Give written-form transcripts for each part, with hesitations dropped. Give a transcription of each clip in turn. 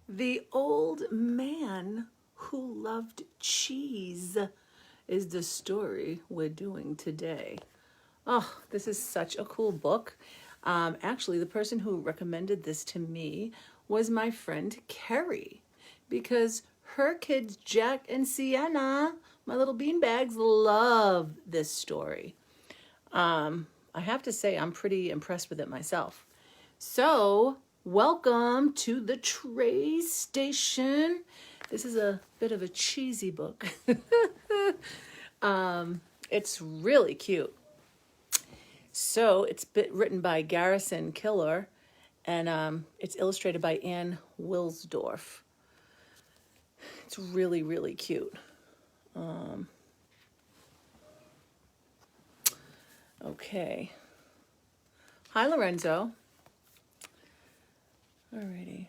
The Old Man Who Loved Cheese is the story we're doing today. Oh, this is such a cool book. Actually, the person who recommended this to me was my friend Carrie, because her kids, Jack and Sienna, my little beanbags, love this story. I have to say, I'm pretty impressed with it myself. So, welcome to the Tray Station. This is a bit of a cheesy book. It's really cute. So, it's written by Garrison Killer, and it's illustrated by Ann Wilsdorf. It's really, really cute. Okay. Hi, Lorenzo. Alrighty.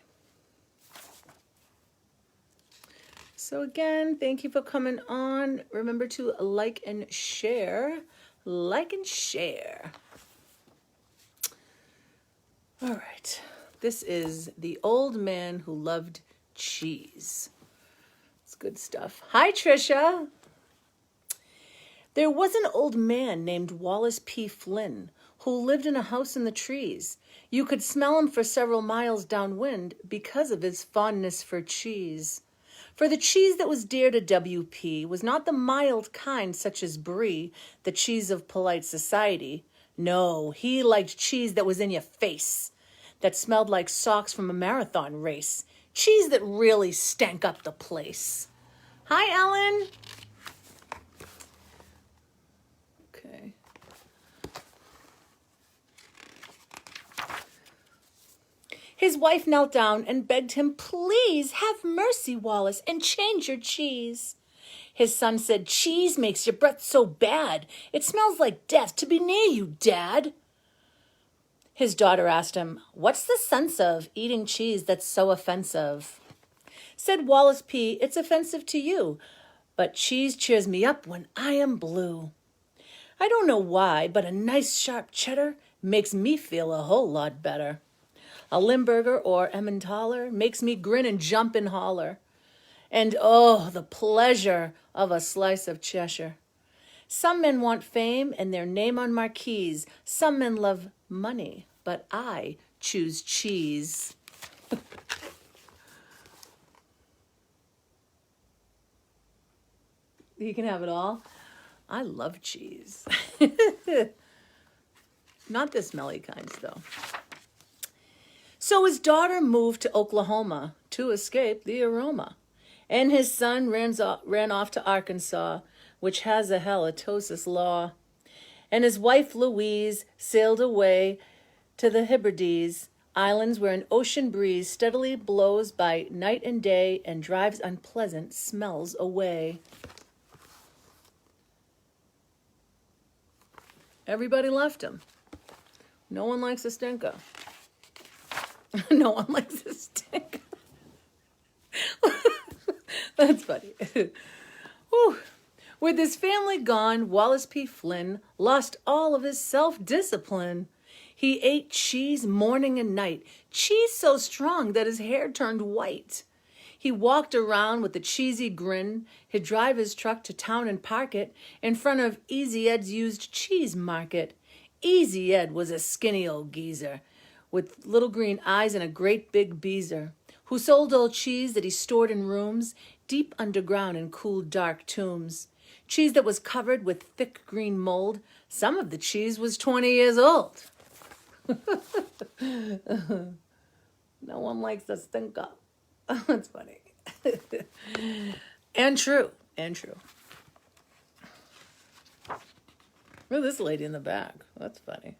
So again, thank you for coming on. Remember to like and share. Like and share. All right. This is The Old Man Who Loved Cheese. It's good stuff. Hi, Trisha. There was an old man named Wallace P. Flynn who lived in a house in the trees. You could smell him for several miles downwind because of his fondness for cheese. For the cheese that was dear to W.P. was not the mild kind such as Brie, the cheese of polite society. No, he liked cheese that was in your face, that smelled like socks from a marathon race, cheese that really stank up the place. Hi, Ellen. Okay. His wife knelt down and begged him, "Please have mercy, Wallace, and change your cheese." His son said, "Cheese makes your breath so bad. It smells like death to be near you, Dad." His daughter asked him, "What's the sense of eating cheese that's so offensive?" Said Wallace P., "It's offensive to you, but cheese cheers me up when I am blue. I don't know why, but a nice sharp cheddar makes me feel a whole lot better. A Limburger or Emmentaler makes me grin and jump and holler. And oh, the pleasure of a slice of Cheshire. Some men want fame and their name on marquees. Some men love money, but I choose cheese." You can have it all. I love cheese. Not the smelly kinds, though. So his daughter moved to Oklahoma to escape the aroma. And his son ran off to Arkansas, which has a halitosis law. And his wife Louise sailed away to the Hebrides, islands where an ocean breeze steadily blows by night and day and drives unpleasant smells away. Everybody left him. No one likes a stinker. No one likes a stinker. That's funny. Whew. With his family gone, Wallace P. Flynn lost all of his self-discipline. He ate cheese morning and night, cheese so strong that his hair turned white. He walked around with a cheesy grin. He'd drive his truck to town and park it in front of Easy Ed's used cheese market. Easy Ed was a skinny old geezer with little green eyes and a great big beezer, who sold old cheese that he stored in rooms deep underground in cool, dark tombs. Cheese that was covered with thick green mold. Some of the cheese was 20 years old. No one likes a stinker. That's funny. And true. And true. Look at this lady in the back. That's funny.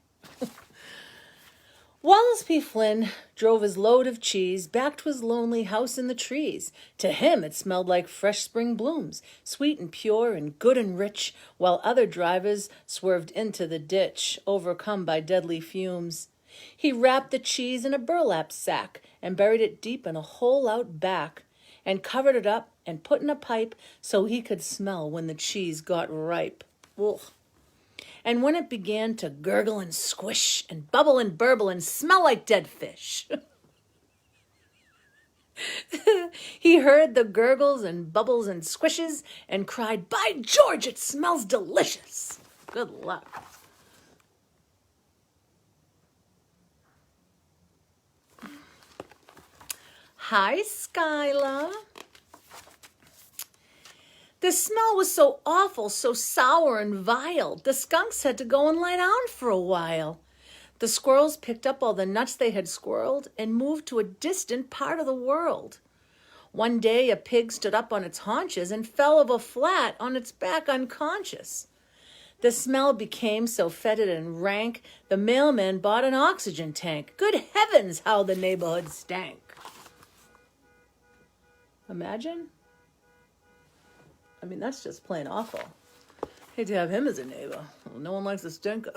Wallace P. Flynn drove his load of cheese back to his lonely house in the trees. To him it smelled like fresh spring blooms, sweet and pure and good and rich, while other drivers swerved into the ditch, overcome by deadly fumes. He wrapped the cheese in a burlap sack and buried it deep in a hole out back, and covered it up and put in a pipe so he could smell when the cheese got ripe. Ugh. And when it began to gurgle and squish and bubble and burble and smell like dead fish, He heard the gurgles and bubbles and squishes and cried, "By George, it smells delicious." Good luck. Hi, Skyla. The smell was so awful, so sour and vile. The skunks had to go and lie down for a while. The squirrels picked up all the nuts they had squirreled and moved to a distant part of the world. One day a pig stood up on its haunches and fell over flat on its back unconscious. The smell became so fetid and rank, the mailman bought an oxygen tank. Good heavens, how the neighborhood stank. Imagine? I mean, that's just plain awful. Hate to have him as a neighbor. Well, no one likes a stinker.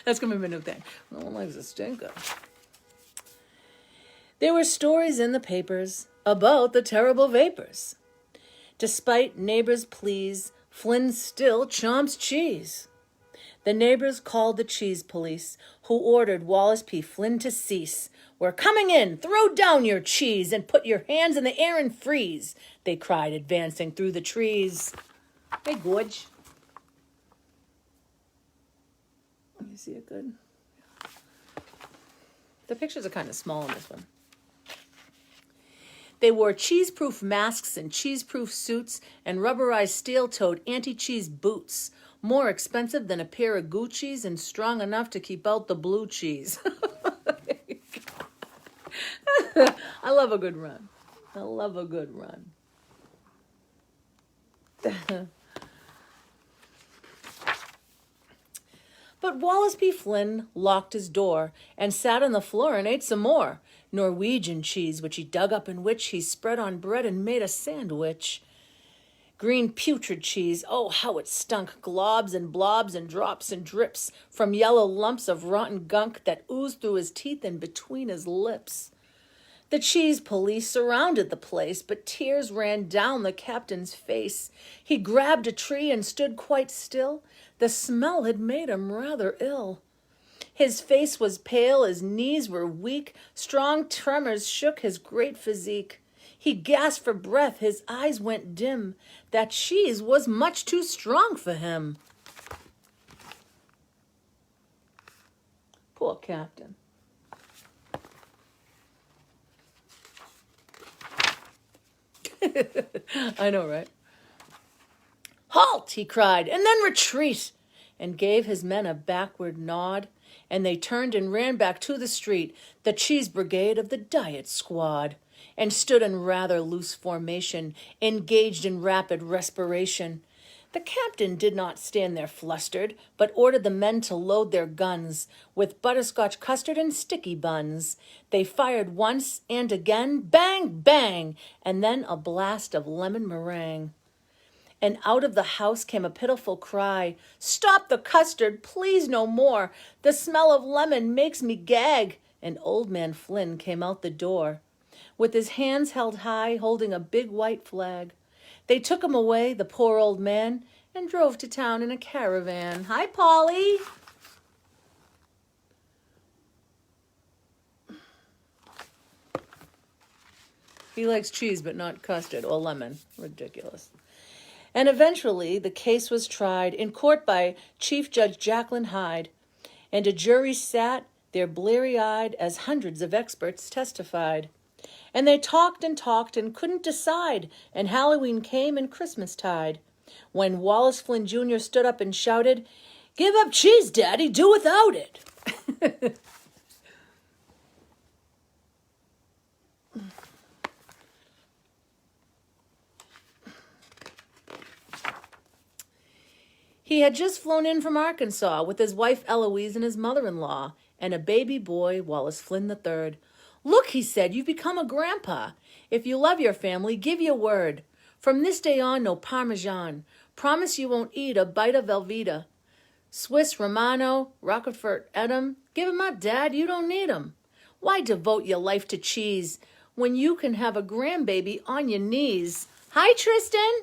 That's going to be my new thing. No one likes a stinker. There were stories in the papers about the terrible vapors. Despite neighbors' pleas, Flynn still chomps cheese. The neighbors called the cheese police, who ordered Wallace P. Flynn to cease. "We're coming in! Throw down your cheese and put your hands in the air and freeze," they cried, advancing through the trees. Hey, Gorge. You see it good? The pictures are kind of small in this one. They wore cheese-proof masks and cheese-proof suits and rubberized steel-toed anti-cheese boots, more expensive than a pair of Gucci's and strong enough to keep out the blue cheese. I love a good run. I love a good run. But Wallace P. Flynn locked his door and sat on the floor and ate some more Norwegian cheese, which he dug up and which he spread on bread and made a sandwich. Green putrid cheese, oh, how it stunk, globs and blobs and drops and drips from yellow lumps of rotten gunk that oozed through his teeth and between his lips. The cheese police surrounded the place, but tears ran down the captain's face. He grabbed a tree and stood quite still. The smell had made him rather ill. His face was pale, his knees were weak, strong tremors shook his great physique. He gasped for breath, his eyes went dim. That cheese was much too strong for him. Poor captain. I know, right? "Halt!" he cried, "and then retreat!" and gave his men a backward nod, and they turned and ran back to the street, the cheese brigade of the diet squad, and stood in rather loose formation, engaged in rapid respiration. The captain did not stand there flustered, but ordered the men to load their guns with butterscotch custard and sticky buns. They fired once and again, bang, bang, and then a blast of lemon meringue. And out of the house came a pitiful cry, "Stop the custard, please no more. The smell of lemon makes me gag." And old man Flynn came out the door, with his hands held high, holding a big white flag. They took him away, the poor old man, and drove to town in a caravan. Hi, Polly. He likes cheese, but not custard or lemon. Ridiculous. And eventually, the case was tried in court by Chief Judge Jacqueline Hyde, and a jury sat there bleary-eyed as hundreds of experts testified. And they talked and couldn't decide, and Halloween came and Christmastide, when Wallace Flynn Jr. stood up and shouted, "Give up cheese, Daddy, do without it." He had just flown in from Arkansas with his wife Eloise and his mother-in-law, and a baby boy, Wallace Flynn III. "Look," he said, "you've become a grandpa. If you love your family, give your word. From this day on, no Parmesan. Promise you won't eat a bite of Velveeta. Swiss Romano, Roquefort Edam. Give 'em up, Dad, you don't need 'em. Why devote your life to cheese when you can have a grandbaby on your knees? Hi, Tristan."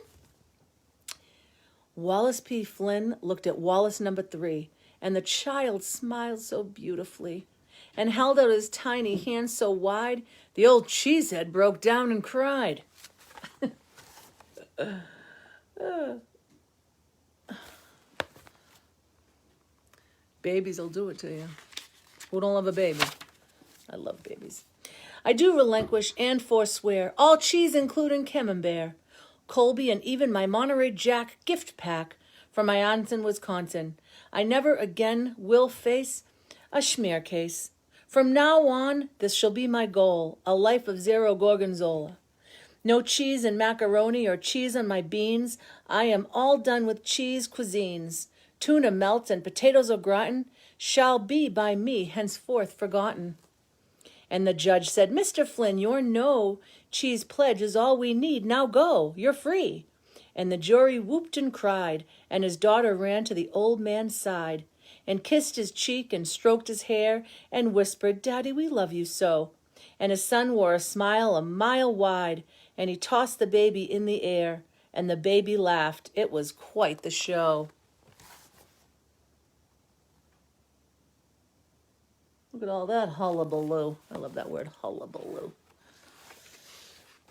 Wallace P. Flynn looked at Wallace number 3, and the child smiled so beautifully. and held out his tiny hand so wide, the old cheesehead broke down and cried. Babies will do it to you. Who don't love a baby? I love babies. I do relinquish and forswear all cheese, including Camembert, Colby, and even my Monterey Jack gift pack from my aunts in Wisconsin. I never again will face a schmear case. From now on, this shall be my goal, a life of zero gorgonzola. No cheese and macaroni or cheese on my beans. I am all done with cheese cuisines. Tuna melt and potatoes au gratin shall be by me henceforth forgotten. And the judge said, Mr. Flynn, your no cheese pledge is all we need. Now go, you're free. And the jury whooped and cried, and his daughter ran to the old man's side and kissed his cheek and stroked his hair and whispered, Daddy, we love you so. And his son wore a smile a mile wide, and he tossed the baby in the air, and the baby laughed. It was quite the show. Look at all that hullabaloo. I love that word, hullabaloo.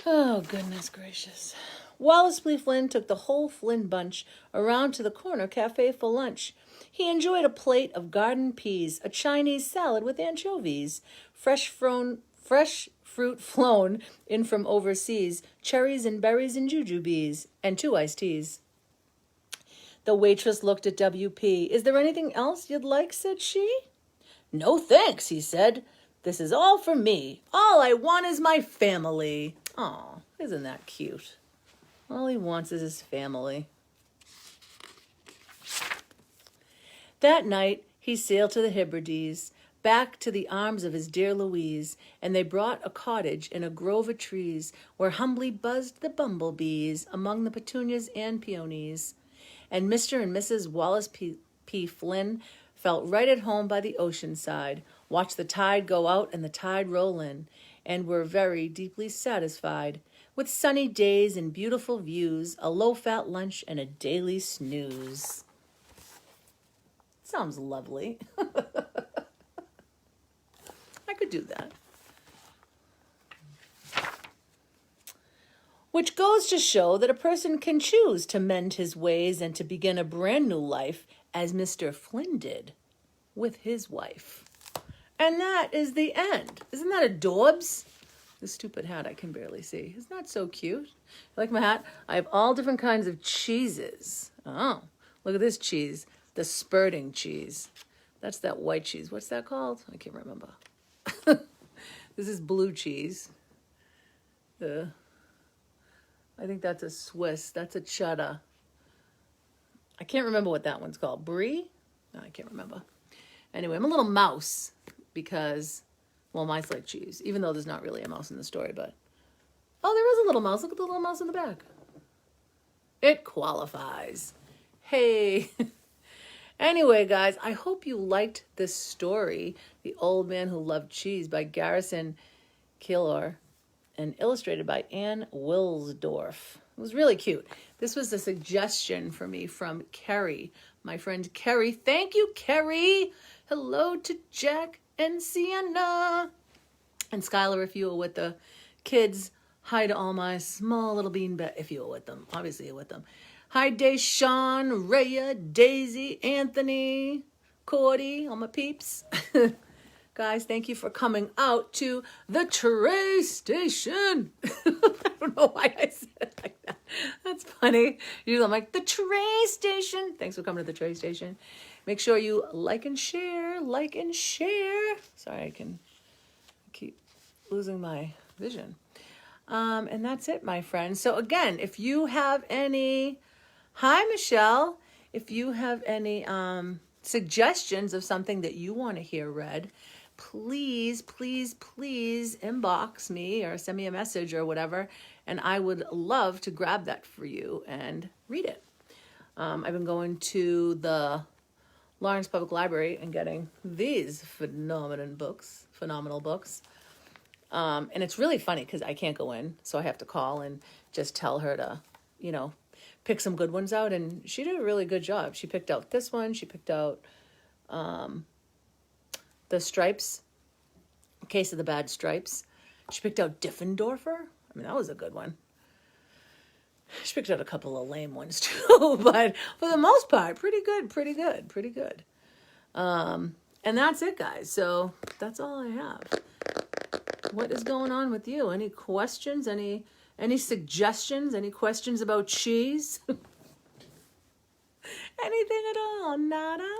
Oh, goodness gracious. Wallace B. Flynn took the whole Flynn bunch around to the corner cafe for lunch. He enjoyed a plate of garden peas, a Chinese salad with anchovies, fresh fruit flown in from overseas, cherries and berries and jujubes, and 2 iced teas. The waitress looked at W.P. Is there anything else you'd like, said she. No thanks, he said. This is all for me. All I want is my family. Aw, isn't that cute? All he wants is his family. That night, he sailed to the Hebrides, back to the arms of his dear Louise, and they brought a cottage in a grove of trees where humbly buzzed the bumblebees among the petunias and peonies. And Mr. and Mrs. Wallace P. Flynn felt right at home by the ocean side, watched the tide go out and the tide roll in, and were very deeply satisfied with sunny days and beautiful views, a low-fat lunch, and a daily snooze. Sounds lovely. I could do that. Which goes to show that a person can choose to mend his ways and to begin a brand new life, as Mr. Flynn did with his wife. And that is the end. Isn't that adorbs? This stupid hat I can barely see. Isn't that so cute? You like my hat? I have all different kinds of cheeses. Oh, look at this cheese. The spurting cheese. That's that white cheese. What's that called? I can't remember. This is blue cheese. I think that's a Swiss. That's a cheddar. I can't remember what that one's called. Brie? No, I can't remember. Anyway, I'm a little mouse because, well, mice like cheese, even though there's not really a mouse in the story, but, oh, there is a little mouse. Look at the little mouse in the back. It qualifies. Hey. Anyway, guys, I hope you liked this story, The Old Man Who Loved Cheese by Garrison Keillor, and illustrated by Ann Wilsdorf. It was really cute. This was a suggestion for me from Kerry, my friend Kerry. Thank you, Kerry. Hello to Jack and Sienna. And Skylar, if you were with the kids. Hi to all my small little bean if you were with them. Obviously, you're with them. Hi, Deshawn, Rhea, Daisy, Anthony, Cordy, all my peeps. Guys, thank you for coming out to the Tray Station. I don't know why I said it like that. That's funny. Usually I'm like, the Tray Station. Thanks for coming to the Tray Station. Make sure you like and share, like and share. Sorry, I keep losing my vision. And that's it, my friends. So again, if you have any, hi, Michelle. If you have any suggestions of something that you want to hear read, please, please, please inbox me or send me a message or whatever, and I would love to grab that for you and read it. I've been going to the Lawrence Public Library and getting these phenomenal books. And it's really funny because I can't go in, so I have to call and just tell her to, pick some good ones out. And she did a really good job. She picked out this one. She picked out the Stripes Case of the Bad Stripes. She picked out Diffendorfer. I mean, that was a good one. She picked out a couple of lame ones too, but for the most part, pretty good. And that's it, guys. So that's all I have. What is going on with you? Any questions? Any suggestions? Any questions about cheese? Anything at all? Nada?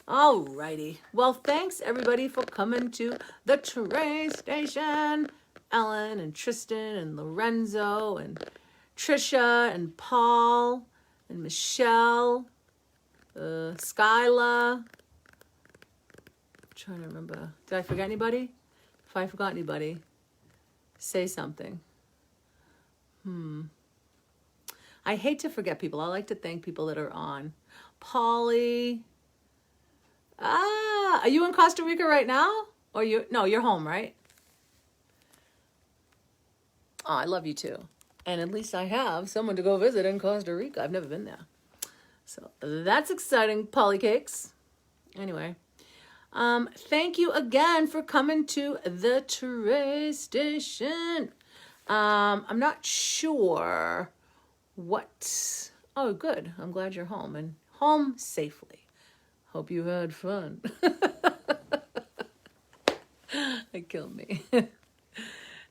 Alrighty. Well, thanks everybody for coming to the Tray Station. Ellen and Tristan and Lorenzo and Trisha and Paul and Michelle, Skyla. I'm trying to remember. Did I forget anybody? If I forgot anybody, say something. I hate to forget people. I like to thank people that are on. Polly. Are you in Costa Rica right now? Or you're home, right? Oh, I love you too. And at least I have someone to go visit in Costa Rica. I've never been there. So that's exciting, Polly Cakes. Anyway, thank you again for coming to the Tray Station. I'm not sure what... Oh, good. I'm glad you're home and home safely. Hope you had fun. It killed me.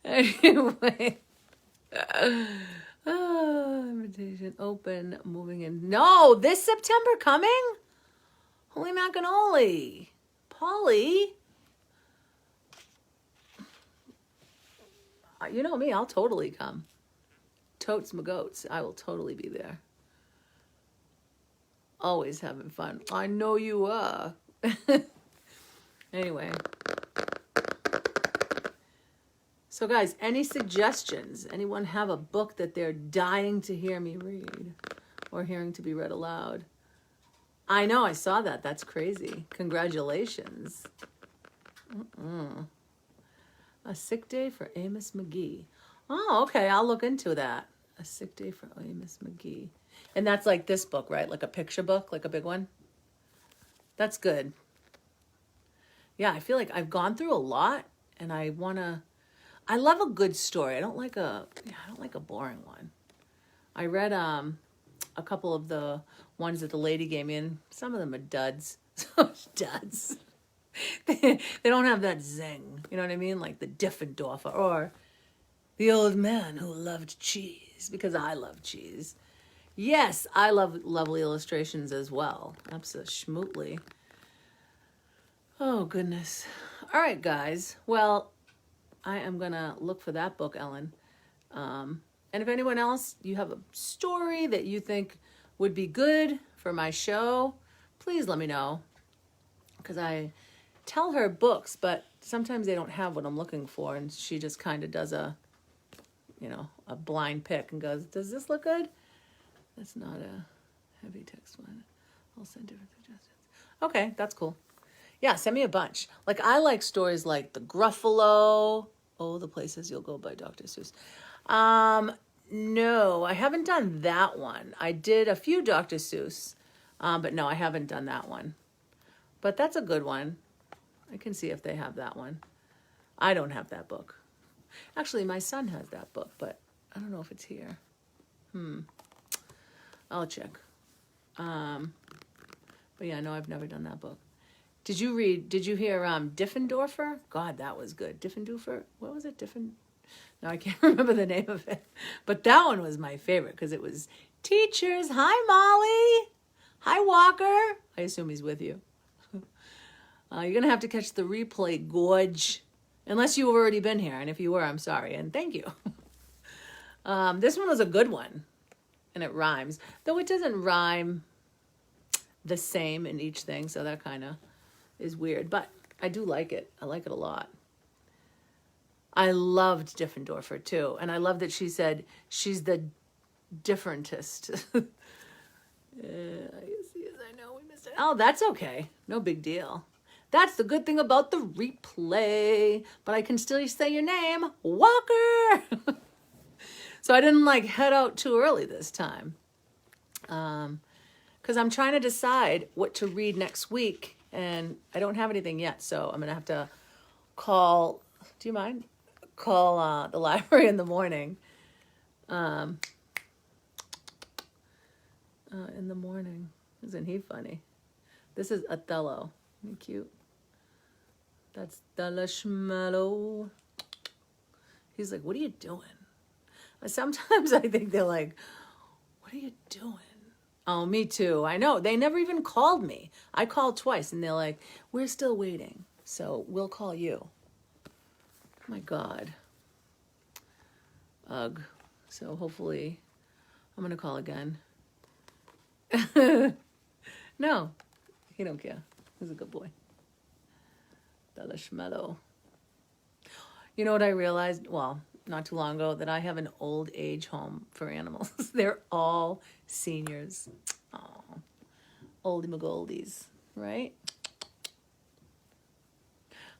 Anyway. Invitation open, moving in. No, this September coming? Holy macanoli. Polly. You know me, I'll totally come. Totes my goats. I will totally be there. Always having fun. I know you are. Anyway. So guys, any suggestions? Anyone have a book that they're dying to hear me read or hearing to be read aloud? I know, I saw that. That's crazy. Congratulations. A Sick Day for Amos McGee. Oh, okay. I'll look into that. A Sick Day for Amos McGee. And that's like this book, right? Like a picture book, like a big one. That's good. Yeah, I feel like I've gone through a lot and I love a good story. I don't like a boring one. I read a couple of the ones that the lady gave me, and some of them are duds. Duds. They don't have that zing. You know what I mean? Like the Diffendorfer or The Old Man Who Loved Cheese, because I love cheese. Yes, I love lovely illustrations as well. Absolutely. Oh, goodness. All right, guys. Well, I am going to look for that book, Ellen. And if anyone else, you have a story that you think would be good for my show, please let me know. Because I tell her books, but sometimes they don't have what I'm looking for. And she just kind of does a blind pick and goes, does this look good? That's not a heavy text one. I'll send different suggestions. Okay, that's cool. Yeah, send me a bunch. Like, I like stories like The Gruffalo. Oh, The Places You'll Go by Dr. Seuss. No, I haven't done that one. I did a few Dr. Seuss, but no, I haven't done that one. But that's a good one. I can see if they have that one. I don't have that book. Actually, my son has that book, but I don't know if it's here. I'll check. But yeah, no, I've never done that book. Did you hear Diffendorfer? God, that was good. Diffendorfer? What was it? No, I can't remember the name of it. But that one was my favorite because it was teachers. Hi, Molly. Hi, Walker. I assume he's with you. You're going to have to catch the replay, Gorge. Unless you've already been here. And if you were, I'm sorry. And thank you. This one was a good one. And it rhymes. Though it doesn't rhyme the same in each thing. So that kind of is weird. But I do like it. I like it a lot. I loved Diffendorfer too. And I love that she said she's the differentest. I know we missed it. Oh, that's okay. No big deal. That's the good thing about the replay. But I can still say your name, Walker. So I didn't head out too early this time. Because I'm trying to decide what to read next week. And I don't have anything yet. So I'm going to have to call, do you mind? Call the library in the morning. In the morning. Isn't he funny? This is Othello. Isn't he cute? That's Delashmallow. He's like, what are you doing? Sometimes I think they're like, what are you doing? Oh, me too. I know. They never even called me. I called twice and they're like, we're still waiting. So we'll call you. My God. Ugh. So hopefully I'm going to call again. No, he don't care. He's a good boy. Delashmallow. You know what I realized? Well, not too long ago, that I have an old age home for animals. They're all seniors. Oh, oldie McGoldies, right?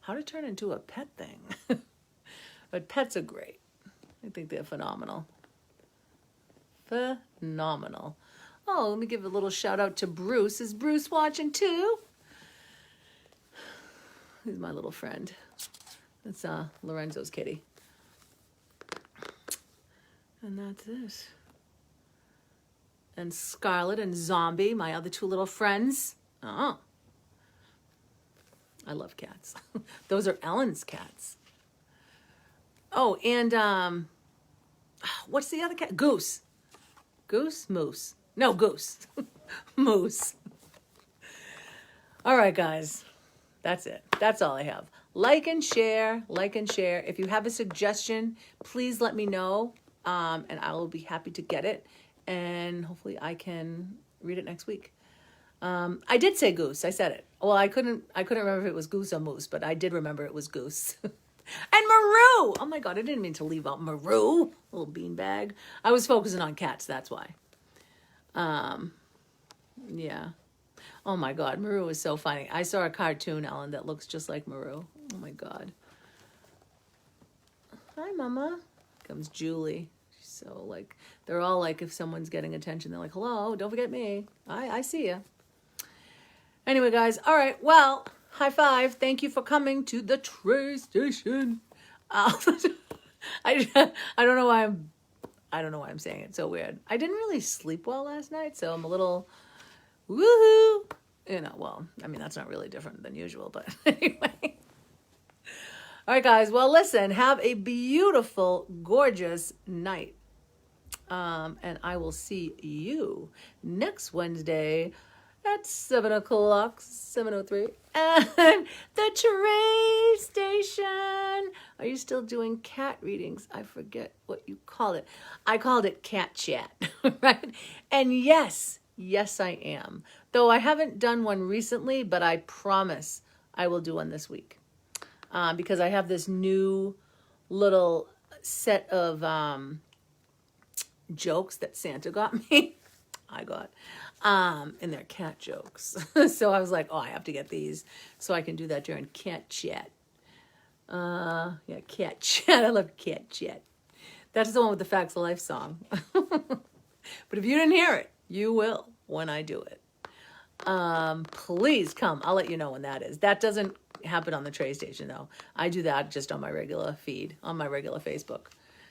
How to turn into a pet thing. But pets are great. I think they're phenomenal. Phenomenal. Oh, let me give a little shout out to Bruce. Is Bruce watching too? He's my little friend. That's Lorenzo's kitty. And that's it. And Scarlet and Zombie, my other two little friends. Oh. I love cats. Those are Ellen's cats. Oh, and what's the other cat? Goose. Goose? Moose. No, Goose. Moose. All right, guys. That's it. That's all I have. Like and share. Like and share. If you have a suggestion, please let me know. And I will be happy to get it. And hopefully I can read it next week. I did say goose. I said it. Well, I couldn't remember if it was goose or moose, but I did remember it was goose. And Maru! Oh my God, I didn't mean to leave out Maru. Little beanbag. I was focusing on cats, that's why. Yeah. Oh my God, Maru is so funny. I saw a cartoon, Ellen, that looks just like Maru. Oh my God. Hi, Mama. Comes Julie. She's so like, they're all like, if someone's getting attention, they're like, hello, don't forget me. I see ya. Anyway, guys, all right, well, high five. Thank you for coming to the Tray Station. I don't know why I'm saying it so weird. I didn't really sleep well last night, so I'm a little woohoo. You know, well, I mean, that's not really different than usual, but anyway. All right, guys. Well, listen, have a beautiful, gorgeous night. And I will see you next Wednesday at 7 o'clock, 7:03, and the Tray Station. Are you still doing cat readings? I forget what you call it. I called it cat chat, right? And yes, I am. Though I haven't done one recently, but I promise I will do one this week. Because I have this new little set of jokes that Santa got me. And they're cat jokes. So I was like, oh, I have to get these so I can do that during cat chat. Yeah, cat chat. I love cat chat. That's the one with the Facts of Life song. But if you didn't hear it, you will when I do it. Please come. I'll let you know when that is. That doesn't happen on the Tray Station, though. I do that just on my regular feed, on my regular Facebook.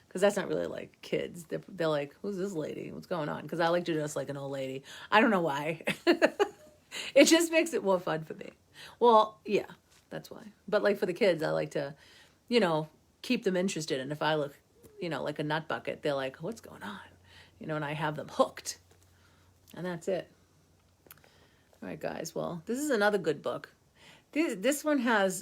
Because that's not really like kids. They're like, who's this lady? What's going on? Because I like to dress like an old lady. I don't know why. It just makes it more fun for me. Well, yeah, that's why. But like for the kids, I like to, keep them interested. And if I look, like a nut bucket, they're like, what's going on? And I have them hooked. And that's it. All right, guys. Well, this is another good book. This one has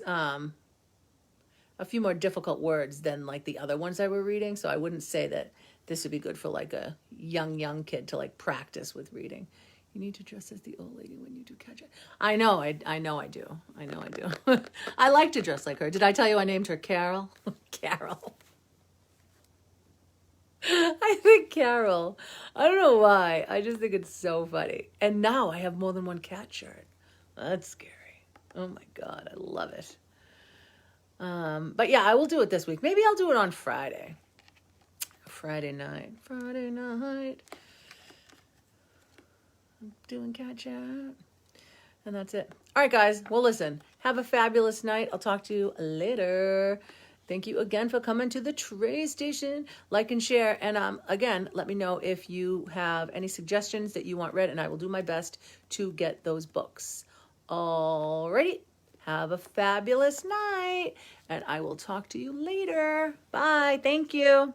a few more difficult words than like the other ones I were reading. So I wouldn't say that this would be good for like a young kid to like practice with reading. You need to dress as the old lady when you do catch it. I know I do. I like to dress like her. Did I tell you I named her Carol? Carol. I think Carol. I don't know why. I just think it's so funny. And now I have more than one cat shirt. That's scary. Oh my God, I love it. But yeah, I will do it this week. Maybe I'll do it on Friday. Friday night. I'm doing cat chat. And And that's it. All right, guys. Well, listen, have a fabulous night. I'll talk to you later. Thank you again for coming to the Trey Station. Like and share. And again, let me know if you have any suggestions that you want read, and I will do my best to get those books. Alrighty. Have a fabulous night, and I will talk to you later. Bye. Thank you.